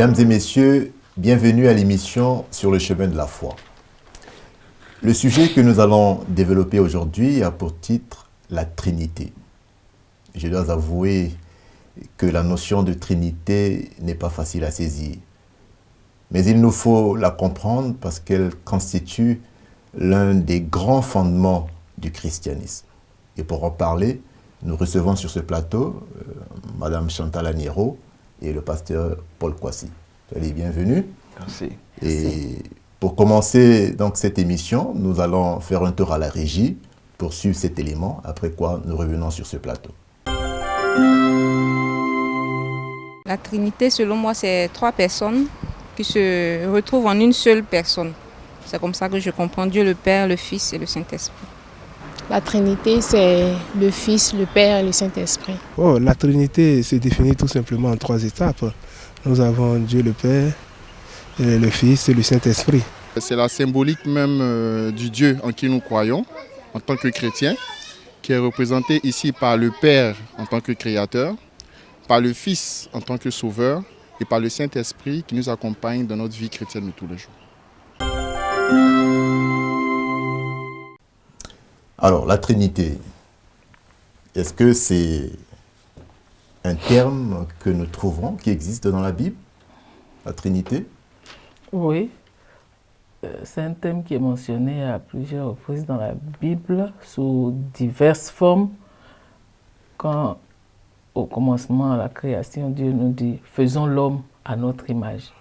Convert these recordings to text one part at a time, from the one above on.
Mesdames et messieurs, bienvenue à l'émission Sur le chemin de la foi. Le sujet que nous allons développer aujourd'hui a pour titre la Trinité. Je dois avouer que la notion de Trinité n'est pas facile à saisir. Mais il nous faut la comprendre parce qu'elle constitue l'un des grands fondements du christianisme. Et pour en parler, nous recevons sur ce plateau Madame Chantal Agnero et le pasteur Paul Kwasi. Soyez bienvenus. Merci. Et pour commencer donc cette émission, nous allons faire un tour à la régie pour suivre cet élément, après quoi nous revenons sur ce plateau. La Trinité, selon moi, c'est trois personnes qui se retrouvent en une seule personne. C'est comme ça que je comprends Dieu le Père, le Fils et le Saint-Esprit. La Trinité, c'est le Fils, le Père et le Saint-Esprit. La Trinité se définit tout simplement en trois étapes. Nous avons Dieu le Père, le Fils et le Saint-Esprit. C'est la symbolique même du Dieu en qui nous croyons en tant que chrétiens, qui est représentée ici par le Père en tant que créateur, par le Fils en tant que sauveur et par le Saint-Esprit qui nous accompagne dans notre vie chrétienne de tous les jours. Alors, la Trinité, est-ce que c'est un terme que nous trouvons, qui existe dans la Bible, la Trinité? Oui, c'est un thème qui est mentionné à plusieurs reprises dans la Bible sous diverses formes. Quand, au commencement, à la création, Dieu nous dit « faisons l'homme à notre image ».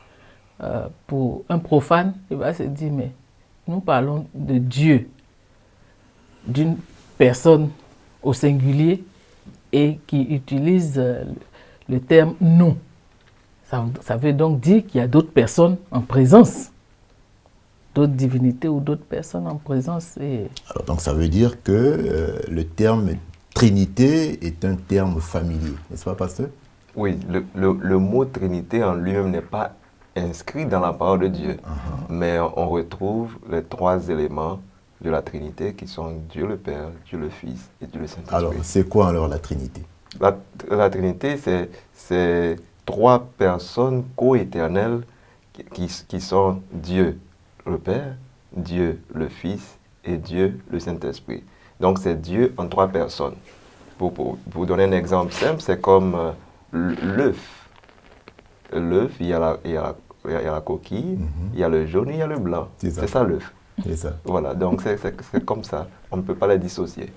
Pour un profane, il va se dire « mais nous parlons de Dieu ». D'une personne au singulier et qui utilise le terme « nous ». Ça veut donc dire qu'il y a d'autres personnes en présence, d'autres divinités ou d'autres personnes en présence. Alors, donc ça veut dire que le terme Trinité est un terme familier, n'est-ce pas, pasteur? Oui, le mot Trinité en lui-même n'est pas inscrit dans la parole de Dieu, mais on retrouve les trois éléments de la Trinité qui sont Dieu le Père, Dieu le Fils et Dieu le Saint-Esprit. Alors, c'est quoi alors la Trinité? La Trinité, c'est trois personnes co-éternelles qui sont Dieu le Père, Dieu le Fils et Dieu le Saint-Esprit. Donc, c'est Dieu en trois personnes. Pour vous donner un exemple simple, c'est comme l'œuf. L'œuf, il y a la coquille, il y a le jaune et il y a le blanc. C'est ça l'œuf. C'est ça. Voilà, donc c'est comme ça. On ne peut pas les dissocier.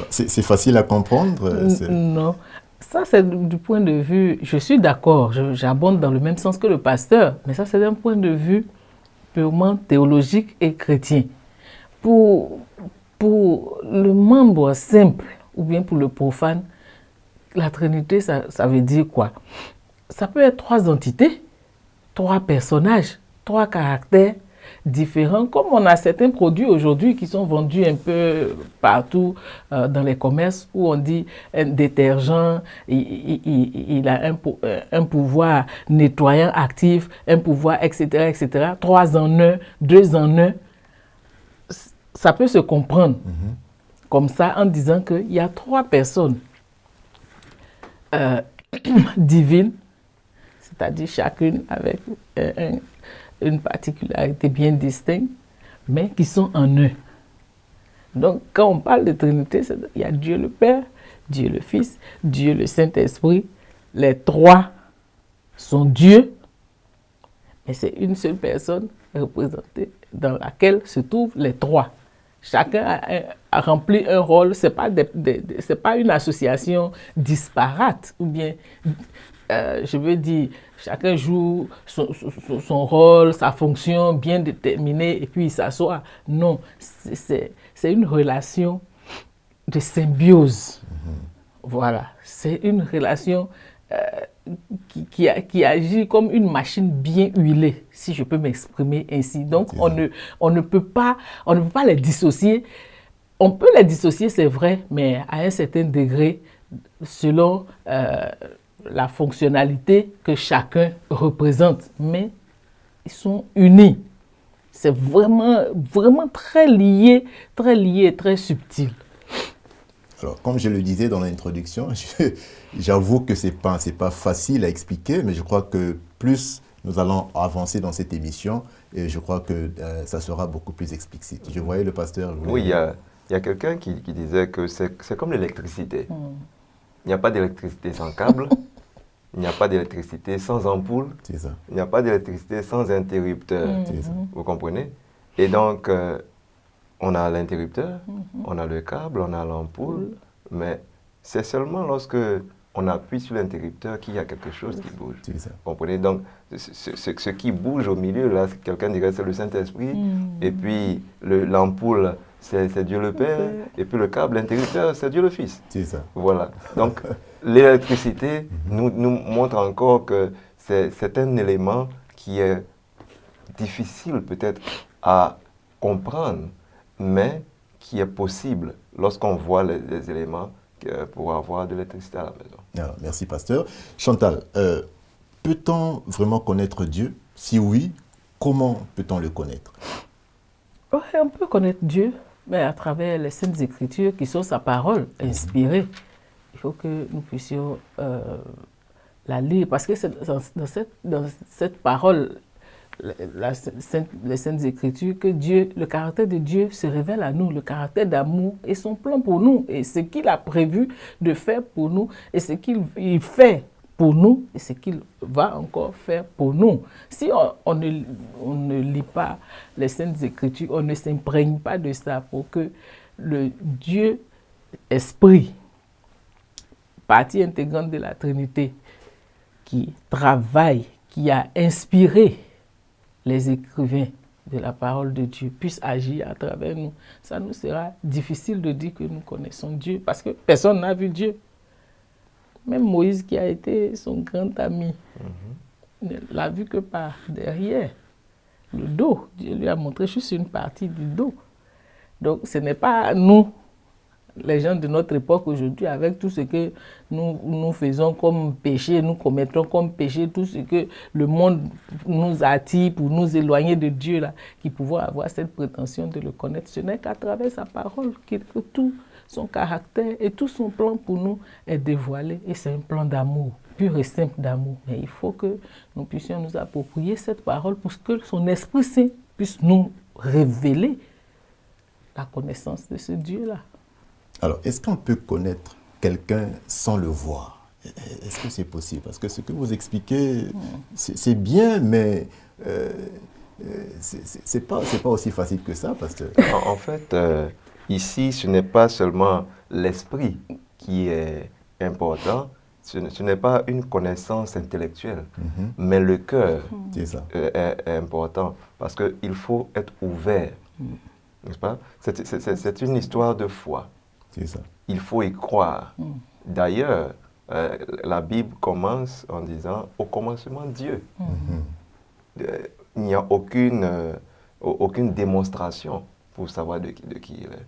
C'est facile à comprendre? Non. Ça, c'est du point de vue... Je suis d'accord, j'abonde dans le même sens que le pasteur, mais ça, c'est d'un point de vue purement théologique et chrétien. Pour le membre simple, ou bien pour le profane, la Trinité, ça veut dire quoi? Ça peut être trois entités, trois personnages, trois caractères différents, comme on a certains produits aujourd'hui qui sont vendus un peu partout dans les commerces où on dit un détergent, il a un pouvoir nettoyant actif, un pouvoir, etc., etc. 3 en 1, 2 en 1. Ça peut se comprendre comme ça en disant qu'il y a trois personnes divines, c'est-à-dire chacune avec une particularité bien distincte, mais qui sont en eux. Donc, quand on parle de Trinité, il y a Dieu le Père, Dieu le Fils, Dieu le Saint-Esprit. Les trois sont Dieu, mais c'est une seule personne représentée dans laquelle se trouvent les trois. Chacun a rempli un rôle, ce n'est pas une association disparate, ou bien, je veux dire, chacun joue son rôle, sa fonction bien déterminée, et puis il s'assoit. Non, c'est une relation de symbiose. Voilà, c'est une relation qui agit comme une machine bien huilée, si je peux m'exprimer ainsi. Donc, on ne peut pas les dissocier. On peut les dissocier, c'est vrai, mais à un certain degré, selon la fonctionnalité que chacun représente. Mais ils sont unis. C'est vraiment, vraiment très lié, très subtil. Alors, comme je le disais dans l'introduction, j'avoue que ce n'est pas facile à expliquer, mais je crois que plus nous allons avancer dans cette émission et je crois que ça sera beaucoup plus explicite. Je voyais le pasteur... Oui, il y a quelqu'un qui disait que c'est comme l'électricité. Il n'y a pas d'électricité sans câble, il n'y a pas d'électricité sans ampoule, C'est ça. il n'y a pas d'électricité sans interrupteur. C'est ça. Vous comprenez? Et donc, on a l'interrupteur, on a le câble, on a l'ampoule, mais c'est seulement lorsque on appuie sur l'interrupteur qu'il y a quelque chose qui bouge. C'est ça. Vous comprenez? Donc, ce qui bouge au milieu, là, quelqu'un dirait c'est le Saint-Esprit, et puis l'ampoule, c'est Dieu le Père, et puis le câble, l'interrupteur, c'est Dieu le Fils. C'est ça. Voilà. Donc, l'électricité nous montre encore que c'est un élément qui est difficile peut-être à comprendre, mais qui est possible lorsqu'on voit les éléments pour avoir de l'électricité à la maison. Alors, merci, pasteur. Chantal, peut-on vraiment connaître Dieu? Si oui, comment peut-on le connaître? Ouais, on peut connaître Dieu, mais à travers les Saintes Écritures qui sont sa parole inspirée. Il faut que nous puissions la lire, parce que c'est dans cette parole, les Saintes Écritures, que Dieu, le caractère de Dieu se révèle à nous, le caractère d'amour et son plan pour nous, et ce qu'il a prévu de faire pour nous, et ce qu'il fait pour nous, et ce qu'il va encore faire pour nous. Si on ne lit pas les Saintes Écritures, on ne s'imprègne pas de ça pour que le Dieu Esprit, partie intégrante de la Trinité, qui travaille, qui a inspiré les écrivains de la parole de Dieu, puisse agir à travers nous, ça nous sera difficile de dire que nous connaissons Dieu, parce que personne n'a vu Dieu. Même Moïse, qui a été son grand ami, ne l'a vu que par derrière, le dos. Dieu lui a montré juste une partie du dos. Donc ce n'est pas nous, les gens de notre époque aujourd'hui, avec tout ce que nous faisons comme péché, nous commettons comme péché, tout ce que le monde nous attire pour nous éloigner de Dieu, là, qui pouvons avoir cette prétention de le connaître. Ce n'est qu'à travers sa parole que tout son caractère et tout son plan pour nous est dévoilé. Et c'est un plan d'amour, pur et simple d'amour. Mais il faut que nous puissions nous approprier cette parole pour que son Esprit Saint puisse nous révéler la connaissance de ce Dieu-là. Alors, est-ce qu'on peut connaître quelqu'un sans le voir? Est-ce que c'est possible? Parce que ce que vous expliquez, c'est bien, mais c'est pas aussi facile que ça. Parce que... En fait, ici, ce n'est pas seulement l'esprit qui est important, ce n'est pas une connaissance intellectuelle, mais le cœur est important, parce qu'il faut être ouvert, n'est-ce pas? C'est une histoire de foi. Ça. Il faut y croire. D'ailleurs, la Bible commence en disant « au commencement Dieu ». Il n'y a aucune démonstration pour savoir de qui il est.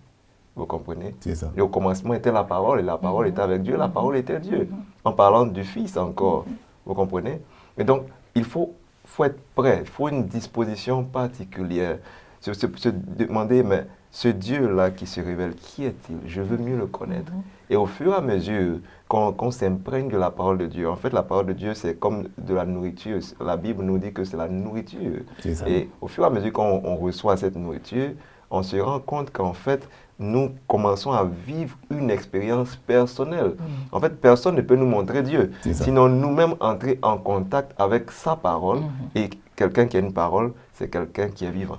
Vous comprenez? C'est ça. Et au commencement était la parole, et la parole était avec Dieu, la parole était Dieu. En parlant du Fils encore. Vous comprenez? Et donc, il faut être prêt, il faut une disposition particulière. Se demander, mais ce Dieu-là qui se révèle, qui est-il? Je veux mieux le connaître. Et au fur et à mesure qu'on s'imprègne de la parole de Dieu, en fait, la parole de Dieu, c'est comme de la nourriture. La Bible nous dit que c'est la nourriture. Et au fur et à mesure qu'on reçoit cette nourriture, on se rend compte qu'en fait, nous commençons à vivre une expérience personnelle. En fait, personne ne peut nous montrer Dieu. Sinon, nous-mêmes entrer en contact avec sa parole. Et quelqu'un qui a une parole, c'est quelqu'un qui est vivant.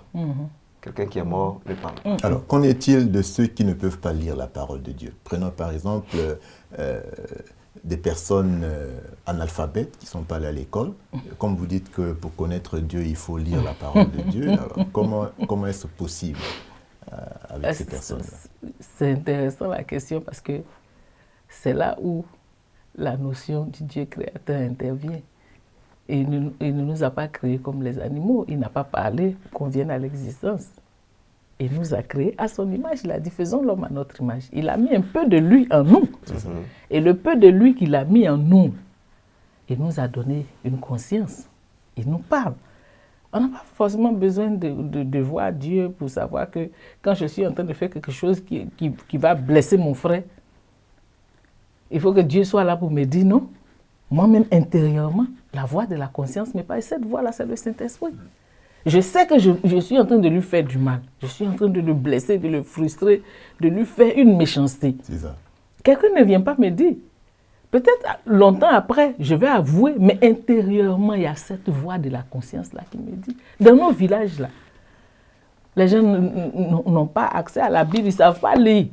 Quelqu'un qui est mort ne parle pas. Alors, qu'en est-il de ceux qui ne peuvent pas lire la parole de Dieu? Prenons par exemple des personnes analphabètes qui ne sont pas allées à l'école. Comme vous dites que pour connaître Dieu, il faut lire la parole de Dieu. Alors, comment est-ce possible avec ces personnes-là? C'est intéressant la question, parce que c'est là où la notion du Dieu créateur intervient. Et il ne nous a pas créés comme les animaux. Il n'a pas parlé pour qu'on vienne à l'existence. Il nous a créés à son image. Il a dit, faisons l'homme à notre image. Il a mis un peu de lui en nous. Et le peu de lui qu'il a mis en nous, il nous a donné une conscience. Il nous parle. On n'a pas forcément besoin de voir Dieu pour savoir que quand je suis en train de faire quelque chose qui va blesser mon frère, il faut que Dieu soit là pour me dire non. moi-même intérieurement, la voix de la conscience me parle. Et cette voix-là, c'est le Saint-Esprit. Je sais que je suis en train de lui faire du mal. Je suis en train de le blesser, de le frustrer, de lui faire une méchanceté. C'est ça. Quelqu'un ne vient pas me dire. Peut-être longtemps après, je vais avouer, mais intérieurement, il y a cette voix de la conscience-là qui me dit. Dans nos villages-là, les gens n'ont pas accès à la Bible, ils ne savent pas lire.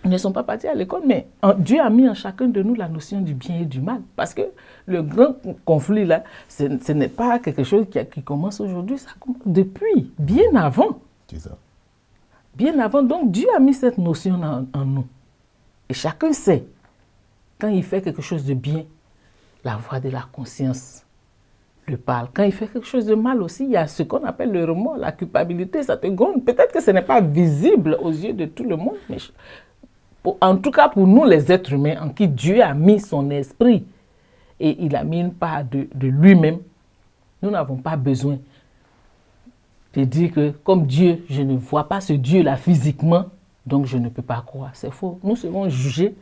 Ils ne sont pas partis à l'école, mais Dieu a mis en chacun de nous la notion du bien et du mal. Parce que le grand conflit, là, ce n'est pas quelque chose qui commence aujourd'hui, ça commence depuis, bien avant. C'est ça. Bien avant, donc Dieu a mis cette notion en nous. Et chacun sait, quand il fait quelque chose de bien, la voix de la conscience le parle. Quand il fait quelque chose de mal aussi, il y a ce qu'on appelle le remords, la culpabilité, ça te gronde. Peut-être que ce n'est pas visible aux yeux de tout le monde, mais en tout cas pour nous les êtres humains, en qui Dieu a mis son esprit et il a mis une part de lui-même, nous n'avons pas besoin de dire que comme Dieu, je ne vois pas ce Dieu-là physiquement, donc je ne peux pas croire. C'est faux. Nous serons jugés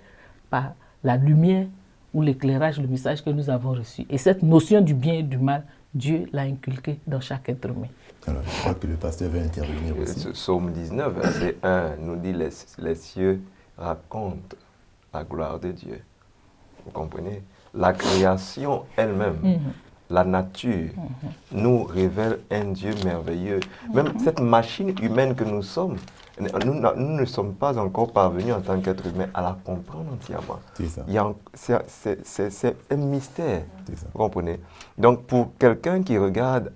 par la lumière ou l'éclairage, le message que nous avons reçu. Et cette notion du bien et du mal, Dieu l'a inculqué dans chaque être humain. Alors, je crois que le pasteur va intervenir aussi. Ce psaume 19, verset 1, nous dit les cieux racontent la gloire de Dieu. Vous comprenez? La création elle-même, la nature, nous révèle un Dieu merveilleux. Même cette machine humaine que nous sommes, nous ne sommes pas encore parvenus en tant qu'être humain à la comprendre entièrement. C'est ça. C'est un mystère, C'est ça. vous comprenez? Donc pour quelqu'un qui regarde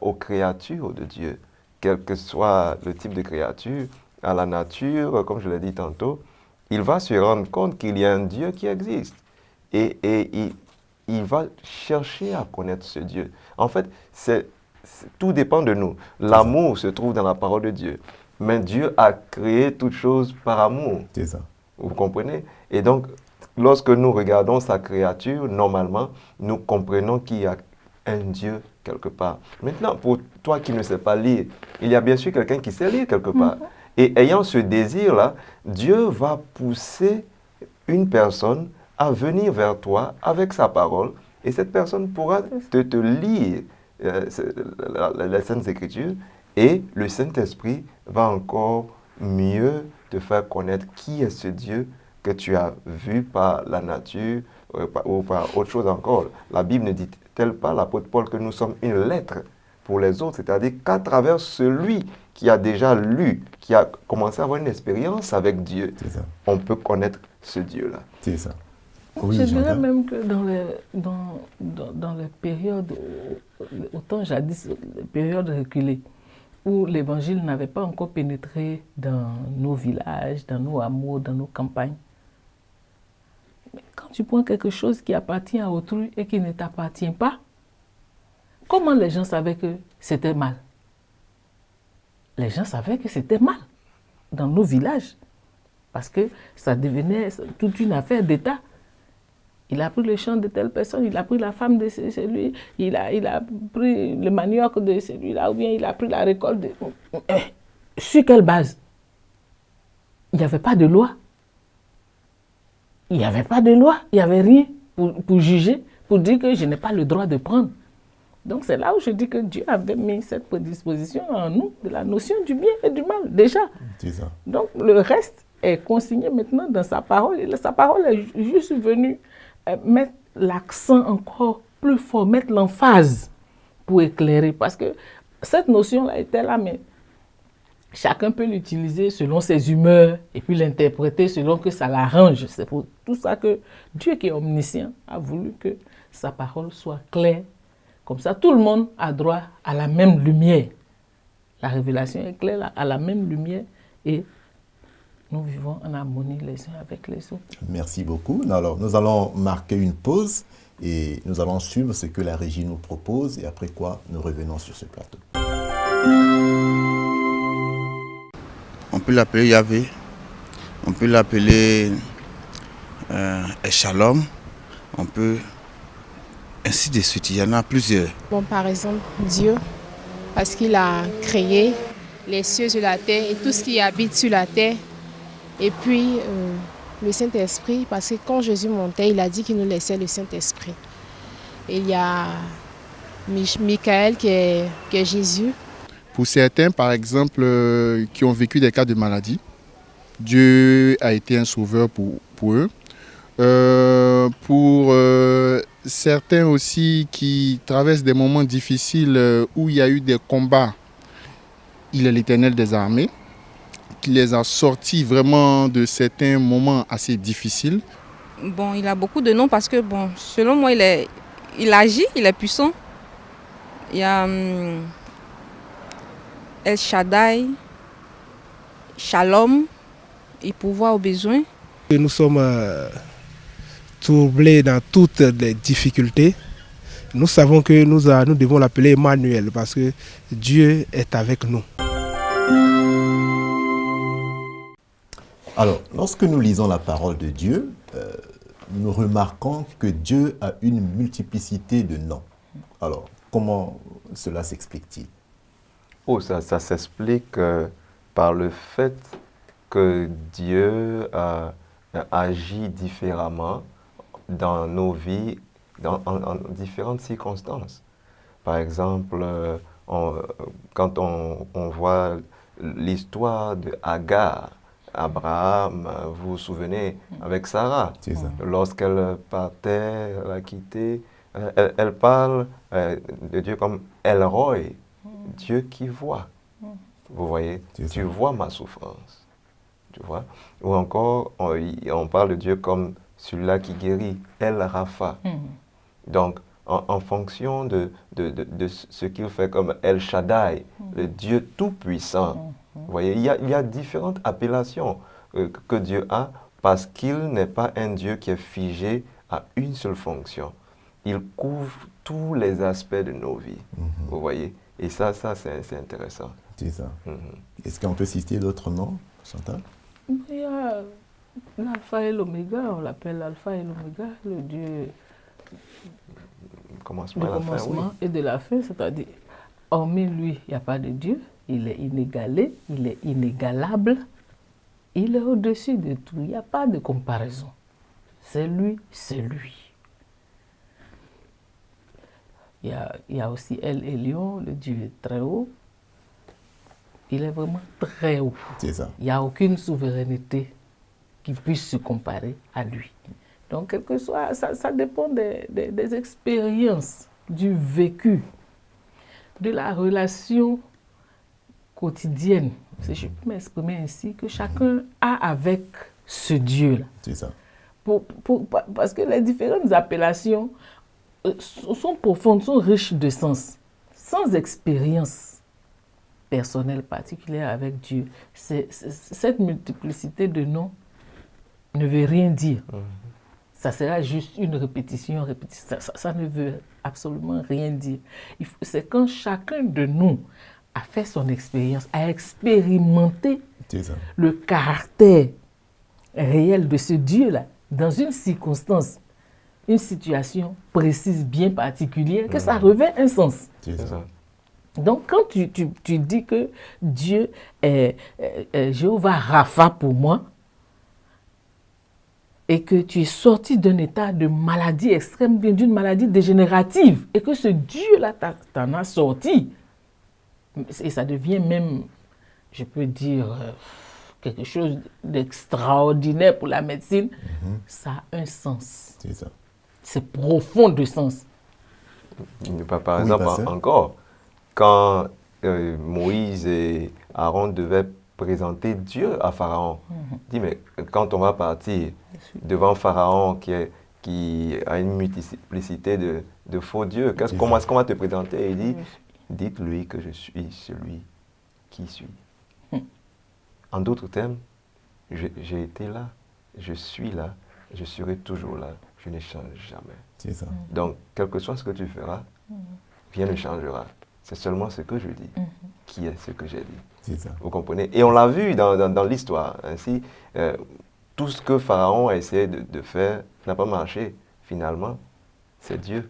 aux créatures de Dieu, quel que soit le type de créature, à la nature, comme je l'ai dit tantôt, il va se rendre compte qu'il y a un Dieu qui existe. Et il va chercher à connaître ce Dieu. En fait, tout dépend de nous. L'amour se trouve dans la parole de Dieu. Mais Dieu a créé toutes choses par amour. C'est ça. Vous comprenez? Et donc, lorsque nous regardons sa créature, normalement, nous comprenons qu'il y a un Dieu quelque part. Maintenant, pour toi qui ne sais pas lire, il y a bien sûr quelqu'un qui sait lire quelque part. Et ayant ce désir-là, Dieu va pousser une personne à venir vers toi avec sa parole. Et cette personne pourra te lire les Saintes Écritures. Et le Saint-Esprit va encore mieux te faire connaître qui est ce Dieu que tu as vu par la nature ou par autre chose encore. La Bible ne dit-elle pas, l'apôtre Paul, que nous sommes une lettre pour les autres, c'est-à-dire qu'à travers celui qui a déjà lu, qui a commencé à avoir une expérience avec Dieu, on peut connaître ce Dieu-là. C'est ça. Oui, je dirais même que dans les périodes, autant jadis, les périodes reculées, où l'évangile n'avait pas encore pénétré dans nos villages, dans nos hameaux, dans nos campagnes. Mais quand tu prends quelque chose qui appartient à autrui et qui ne t'appartient pas, comment les gens savaient que c'était mal? Les gens savaient que c'était mal dans nos villages, parce que ça devenait toute une affaire d'État. Il a pris le champ de telle personne, il a pris la femme de celui, il a pris le manioc de celui-là, ou bien il a pris la récolte de... Sur quelle base? Il n'y avait pas de loi. Il n'y avait pas de loi, il n'y avait rien pour juger, pour dire que je n'ai pas le droit de prendre. Donc c'est là où je dis que Dieu avait mis cette prédisposition en nous, de la notion du bien et du mal, déjà. C'est ça. Donc le reste est consigné maintenant dans sa parole, et sa parole est juste venue mettre l'accent encore plus fort, mettre l'emphase pour éclairer. Parce que cette notion-là était là, mais chacun peut l'utiliser selon ses humeurs et puis l'interpréter selon que ça l'arrange. C'est pour tout ça que Dieu, qui est omniscient, a voulu que sa parole soit claire. Comme ça, tout le monde a droit à la même lumière. La révélation est claire, à la même lumière, et nous vivons en harmonie les uns avec les autres. Merci beaucoup. Alors, nous allons marquer une pause et nous allons suivre ce que la régie nous propose, et après quoi, nous revenons sur ce plateau. On peut l'appeler Yahvé, on peut l'appeler Shalom, on peut... ainsi de suite, il y en a plusieurs. Bon, par exemple, Dieu, parce qu'il a créé les cieux sur la terre et tout ce qui habite sur la terre. Et puis, le Saint-Esprit, parce que quand Jésus montait, il a dit qu'il nous laissait le Saint-Esprit. Et il y a Michael qui est Jésus. Pour certains, par exemple, qui ont vécu des cas de maladie, Dieu a été un sauveur pour eux. Pour certains aussi qui traversent des moments difficiles où il y a eu des combats, il est l'Éternel des armées, qui les a sortis vraiment de certains moments assez difficiles. Bon, il a beaucoup de noms parce que, bon, selon moi, il agit, il est puissant. Il y a El Shaddai, Shalom, il pourvoit aux besoins. Nous sommes troublés dans toutes les difficultés. Nous savons que nous devons l'appeler Emmanuel parce que Dieu est avec nous. Alors, lorsque nous lisons la parole de Dieu, nous remarquons que Dieu a une multiplicité de noms. Alors, comment cela s'explique-t-il? Oh, ça s'explique par le fait que Dieu agit différemment dans nos vies, en différentes circonstances. Par exemple, quand on voit l'histoire de Agar, Abraham, vous vous souvenez, avec Sarah, lorsqu'elle partait, elle a quitté, elle parle de Dieu comme El Roi, Dieu qui voit. Vous voyez, tu vois ma souffrance. Tu vois? Ou encore, on parle de Dieu comme celui-là qui guérit, El Rapha. Donc, en fonction de ce qu'il fait comme El Shaddai, le Dieu tout-puissant. Vous voyez, il y a différentes appellations que Dieu a parce qu'il n'est pas un Dieu qui est figé à une seule fonction. Il couvre tous les aspects de nos vies. Vous voyez? Et ça c'est intéressant. C'est ça. Est-ce qu'on peut citer d'autres noms, Chantal? Il y a l'alpha et l'oméga, on l'appelle l'alpha et l'oméga, le Dieu du commencement et de la fin, c'est-à-dire, hormis lui, il n'y a pas de Dieu, il est inégalé, il est inégalable, il est au-dessus de tout, il n'y a pas de comparaison. C'est lui, c'est lui. Il y a aussi El Elyon, le Dieu très haut. Il est vraiment très haut. C'est ça. Il n'y a aucune souveraineté qui puisse se comparer à lui. Donc, quel que soit, ça dépend des expériences, du vécu, de la relation quotidienne, si je peux m'exprimer ainsi, que chacun a avec ce Dieu-là. C'est ça. Parce que les différentes appellations sont profondes, sont riches de sens. Sans expérience personnelle particulière avec Dieu, cette multiplicité de noms ne veut rien dire. Ça sera juste une répétition. Ça ne veut absolument rien dire. C'est quand chacun de nous a fait son expérience, a expérimenté le caractère réel de ce Dieu-là, dans une circonstance, une situation précise, bien particulière, que ça revêt un sens. C'est ça. Donc, quand tu dis que Dieu est Jéhovah Rapha pour moi, et que tu es sorti d'un état de maladie extrême, d'une maladie dégénérative, et que ce Dieu-là t'en a sorti, et ça devient même, je peux dire, quelque chose d'extraordinaire pour la médecine, ça a un sens. C'est ça. C'est profond de sens. Par exemple, encore, quand Moïse et Aaron devaient présenter Dieu à Pharaon, dit, mais quand on va partir devant Pharaon qui a une multiplicité de faux dieux, comment est-ce qu'on va te présenter? Il dit, dites-lui que je suis celui qui suis. En d'autres termes, j'ai été là, je suis là, je serai toujours là, je ne change jamais. C'est ça. Donc, quel que soit ce que tu feras, rien ne changera. C'est seulement ce que je dis qui est ce que j'ai dit. C'est ça. Vous comprenez? Et on l'a vu dans l'histoire. Ainsi, tout ce que Pharaon a essayé de faire n'a pas marché. Finalement, c'est Dieu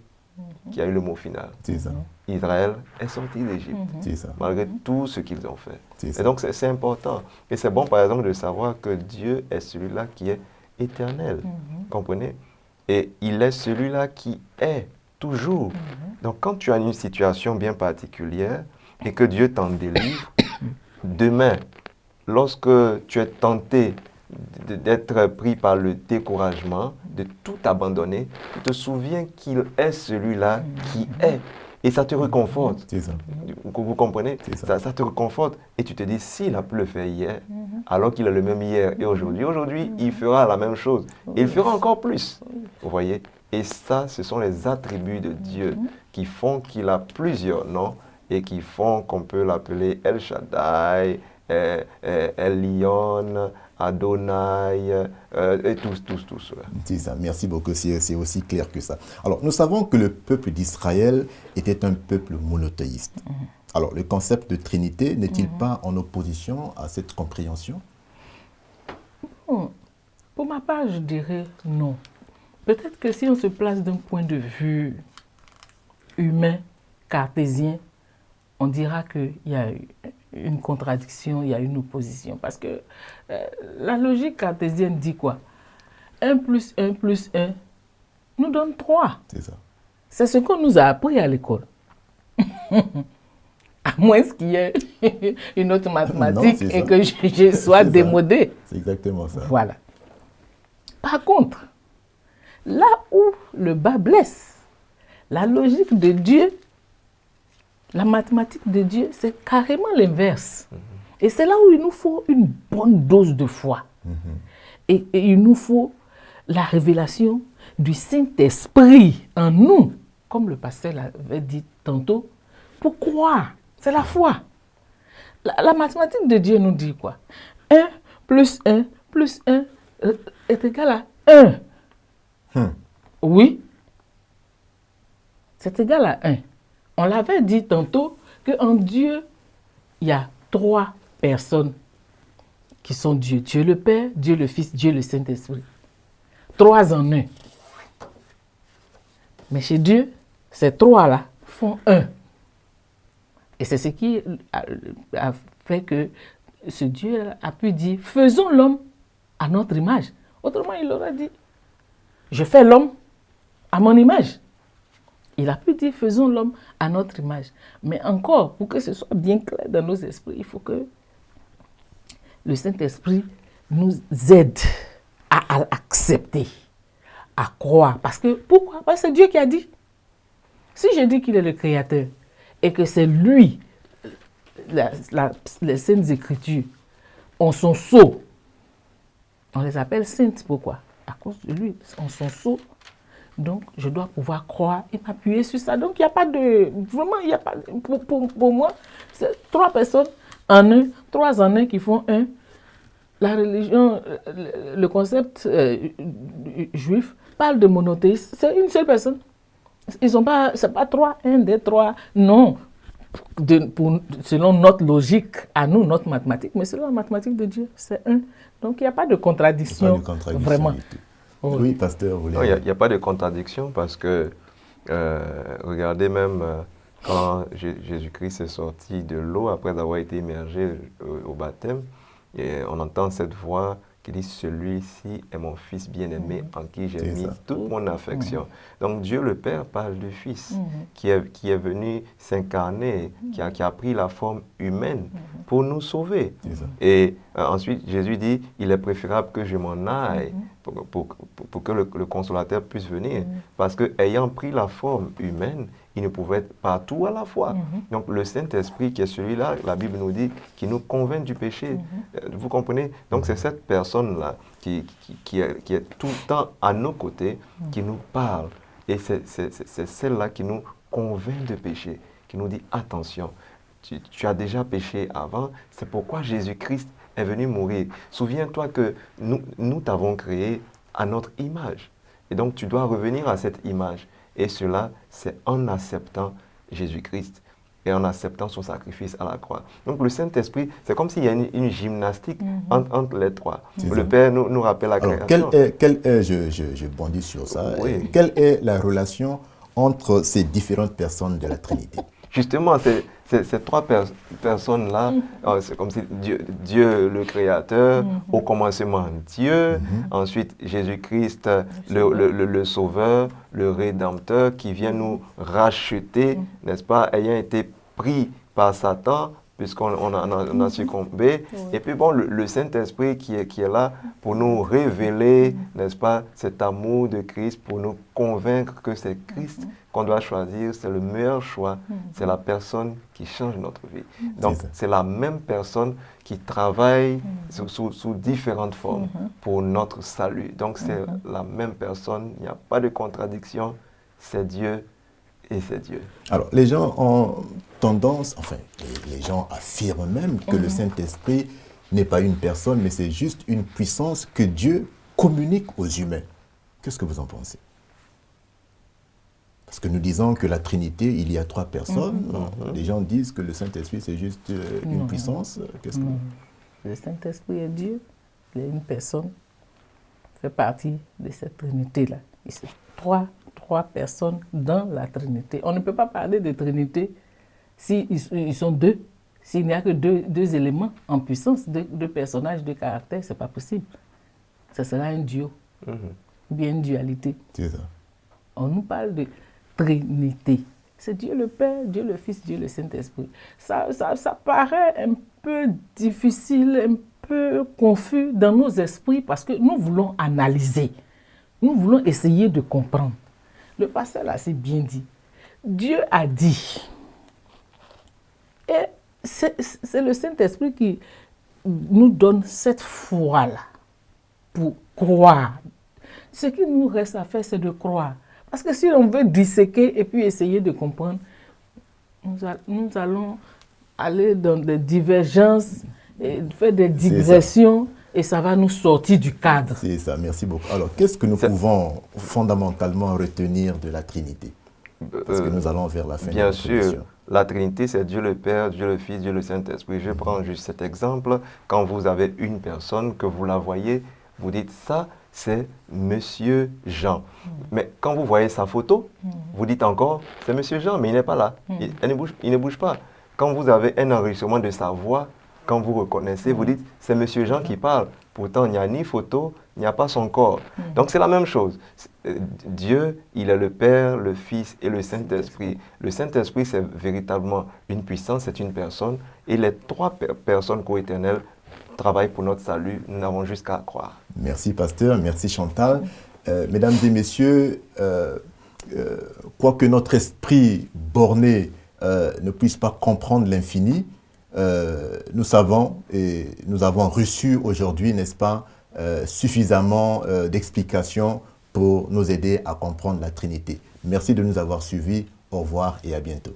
qui a eu le mot final. C'est ça. Israël est sorti d'Égypte, C'est ça. malgré tout ce qu'ils ont fait. C'est ça. Et donc, c'est important. Et c'est bon, par exemple, de savoir que Dieu est celui-là qui est éternel. Comprenez? Et il est celui-là qui est toujours. Donc, quand tu as une situation bien particulière et que Dieu t'en délivre, demain, lorsque tu es tenté d'être pris par le découragement, de tout abandonner, tu te souviens qu'il est celui-là qui est. Et ça te réconforte. C'est ça. Vous comprenez? Ça te réconforte. Et tu te dis, s'il a pu le faire hier, alors qu'il est le même hier et aujourd'hui, il fera la même chose. Et il fera encore plus. Vous voyez? Et ça, ce sont les attributs de Dieu qui font qu'il a plusieurs noms et qui font qu'on peut l'appeler El Shaddai, Elion, Adonai, et tout cela. C'est ça, merci beaucoup, c'est aussi clair que ça. Alors, nous savons que le peuple d'Israël était un peuple monothéiste. Alors, le concept de Trinité n'est-il pas en opposition à cette compréhension? Pour ma part, je dirais non. Peut-être que si on se place d'un point de vue humain, cartésien, on dira qu'il y a une contradiction, il y a une opposition. Parce que la logique cartésienne dit quoi? 1 plus 1 plus 1 nous donne 3. C'est ça. C'est ce qu'on nous a appris à l'école. À moins qu'il y ait une autre mathématique et que je sois démodé. C'est exactement ça. Voilà. Par contre, là où le bas blesse, la logique de Dieu, la mathématique de Dieu, c'est carrément l'inverse. Et c'est là où il nous faut une bonne dose de foi. Et il nous faut la révélation du Saint-Esprit en nous, comme le pasteur l'avait dit tantôt, pour croire. C'est la foi. La mathématique de Dieu nous dit quoi? 1 plus 1 plus 1 est égal à 1. Oui. C'est égal à 1. On l'avait dit tantôt qu'en Dieu, il y a 3 personnes qui sont Dieu. Dieu le Père, Dieu le Fils, Dieu le Saint-Esprit. 3 en 1. Mais chez Dieu, ces 3-là font 1. Et c'est ce qui a fait que ce Dieu a pu dire, faisons l'homme à notre image. Autrement, il aurait dit, je fais l'homme à mon image. Il a pu dire, faisons l'homme à notre image. Mais encore, pour que ce soit bien clair dans nos esprits, il faut que le Saint-Esprit nous aide à accepter, à croire. Parce que, pourquoi? Parce que c'est Dieu qui a dit. Si je dis qu'il est le Créateur et que c'est lui, les Saintes Écritures, ont son sceau. On les appelle saintes, pourquoi? À cause de lui, on son sceau. Donc, je dois pouvoir croire et m'appuyer sur ça. Donc, il n'y a pas de... Vraiment, il n'y a pas... Pour moi, c'est 3 personnes en 1, 3 en 1 qui font 1. La religion, le concept juif parle de monothéisme. C'est une seule personne. Ils sont pas... C'est pas 3, 1, 2, 3. Non. Selon notre logique, à nous, notre mathématique, mais selon la mathématique de Dieu, c'est 1. Donc, il n'y a pas de contradiction, vraiment. Oui, pasteur, vous voulez... Il n'y a pas de contradiction parce que, regardez même, quand Jésus-Christ est sorti de l'eau, après avoir été immergé au baptême, et on entend cette voix qui dit « Celui-ci est mon Fils bien-aimé en qui j'ai mis toute mon affection ». Donc Dieu le Père parle du Fils qui est venu s'incarner, qui a pris la forme humaine pour nous sauver. Et ensuite Jésus dit « Il est préférable que je m'en aille pour que le Consolateur puisse venir. » Parce qu'ayant pris la forme humaine, il ne pouvait être partout à la fois. Donc le Saint-Esprit qui est celui-là, la Bible nous dit, qui nous convainc du péché. Vous comprenez? Donc c'est cette personne-là qui est tout le temps à nos côtés, qui nous parle. Et c'est celle-là qui nous convainc de péché, qui nous dit, attention, tu as déjà péché avant, c'est pourquoi Jésus-Christ est venu mourir. Souviens-toi que nous t'avons créé à notre image. Et donc tu dois revenir à cette image. Et cela, c'est en acceptant Jésus-Christ et en acceptant son sacrifice à la croix. Donc le Saint-Esprit, c'est comme s'il y a une gymnastique entre les 3. Le Père nous rappelle la création. Je bondis sur ça. Oui. Quelle est la relation entre ces différentes personnes de la Trinité? justement, ces trois personnes-là, c'est comme si Dieu le Créateur, au commencement Dieu, ensuite Jésus-Christ, le Sauveur, le Rédempteur, qui vient nous racheter, n'est-ce pas, ayant été pris par Satan, puisqu'on a succombé. Et puis bon, le Saint-Esprit qui est là pour nous révéler, n'est-ce pas, cet amour de Christ, pour nous convaincre que c'est Christ qu'on doit choisir, c'est le meilleur choix, c'est la personne qui change notre vie. Donc c'est la même personne qui travaille sous différentes formes pour notre salut. Donc c'est la même personne, il n'y a pas de contradiction, c'est Dieu. Et c'est Dieu. Alors, les gens ont tendance, enfin, les gens affirment même que le Saint-Esprit n'est pas une personne, mais c'est juste une puissance que Dieu communique aux humains. Qu'est-ce que vous en pensez? Parce que nous disons que la Trinité, il y a trois personnes. Les gens disent que le Saint-Esprit, c'est juste une puissance. Qu'est-ce que... Le Saint-Esprit est Dieu, il est une personne, fait partie de cette Trinité-là. C'est trois personnes dans la Trinité. On ne peut pas parler de Trinité s'ils sont deux. S'il n'y a que deux éléments en puissance, deux personnages, deux caractères, ce n'est pas possible. Ce sera un duo, ou bien une dualité. C'est ça. On nous parle de Trinité. C'est Dieu le Père, Dieu le Fils, Dieu le Saint-Esprit. Ça paraît un peu difficile, un peu confus dans nos esprits parce que nous voulons analyser. Nous voulons essayer de comprendre. Le pasteur l'a si bien dit. Dieu a dit. Et c'est le Saint-Esprit qui nous donne cette foi-là pour croire. Ce qui nous reste à faire, c'est de croire. Parce que si on veut disséquer et puis essayer de comprendre, nous allons aller dans des divergences, et faire des digressions. Et ça va nous sortir du cadre. C'est ça, merci beaucoup. Alors, qu'est-ce que nous pouvons fondamentalement retenir de la Trinité? Parce que nous allons vers la fin de notre émission. Bien sûr, la Trinité, c'est Dieu le Père, Dieu le Fils, Dieu le Saint-Esprit. Je prends juste cet exemple. Quand vous avez une personne, que vous la voyez, vous dites ça, c'est Monsieur Jean. Mais quand vous voyez sa photo, vous dites encore, c'est Monsieur Jean, mais il n'est pas là. Il ne bouge pas. Quand vous avez un enregistrement de sa voix, quand vous reconnaissez, vous dites, c'est Monsieur Jean qui parle. Pourtant, il n'y a ni photo, il n'y a pas son corps. Donc, c'est la même chose. Dieu, il est le Père, le Fils et le Saint-Esprit. Le Saint-Esprit, c'est véritablement une puissance, c'est une personne. Et les trois personnes coéternelles travaillent pour notre salut. Nous n'avons juste qu'à croire. Merci, pasteur. Merci, Chantal. Mesdames et messieurs, quoique notre esprit borné ne puisse pas comprendre l'infini, nous savons et nous avons reçu aujourd'hui, n'est-ce pas, suffisamment d'explications pour nous aider à comprendre la Trinité. Merci de nous avoir suivis. Au revoir et à bientôt.